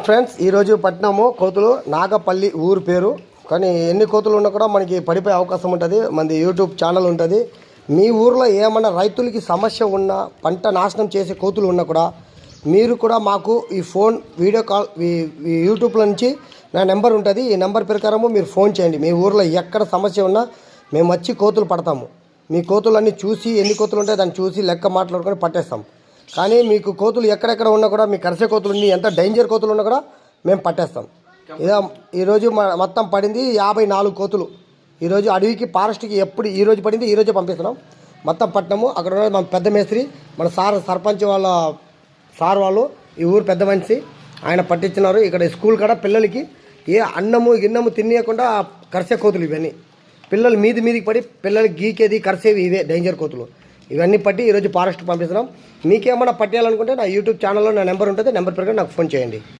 Friends ఈరోజు పట్టినాము కోతులు నాగపల్లి ఊరు పేరు. కానీ ఎన్ని కోతులు ఉన్నా కూడా మనకి పడిపోయే అవకాశం ఉంటుంది. మనది యూట్యూబ్ ఛానల్ ఉంటుంది. మీ ఊర్లో ఏమన్నా రైతులకి సమస్య ఉన్నా, పంట నాశనం చేసే కోతులు ఉన్నా కూడా మీరు కూడా మాకు ఈ ఫోన్ వీడియో కాల్ యూట్యూబ్లో నుంచి నా నెంబర్ ఉంటుంది. ఈ నెంబర్ ప్రకారము మీరు ఫోన్ చేయండి. మీ ఊర్లో ఎక్కడ సమస్య ఉన్నా మేము వచ్చి కోతులు పడతాము. మీ కోతులన్నీ చూసి ఎన్ని కోతులు ఉంటాయో దాన్ని చూసి లెక్క మాట్లాడుకొని పట్టేస్తాం. కానీ మీకు కోతులు ఎక్కడెక్కడ ఉన్నా కూడా మీ కరిసే కోతులు ఉన్ని ఎంత డేంజర్ కోతులు ఉన్నా కూడా మేము పట్టేస్తాం. ఇదా ఈరోజు మొత్తం పడింది 54 కోతులు. ఈరోజు అడవికి ఫారెస్ట్కి ఎప్పుడు ఈరోజు పడింది, ఈరోజే పంపిస్తున్నాం. మొత్తం పట్టినాము. అక్కడ మన పెద్ద మేస్త్రి, మన సర్పంచ్ వాళ్ళ వాళ్ళు, ఈ ఊరు పెద్ద మనిషి ఆయన పట్టించినారు. ఇక్కడ స్కూల్ కాడ పిల్లలకి ఏ గిన్నము తినేయకుండా కరిసే కోతులు ఇవన్నీ. పిల్లలు మీదికి పడి పిల్లలకి గీకేది కరిసేవి ఇవే డేంజర్ కోతులు. ఇవన్నీ పట్టి ఈరోజు ఫారెస్ట్ పంపిస్తున్నాం. మీకేమన్నా పట్టేయాలనుకుంటే నా యూట్యూబ్ ఛానల్లో నా నెంబర్ ఉంటుంది. నెంబర్ ప్రకారం నాకు ఫోన్ చేయండి.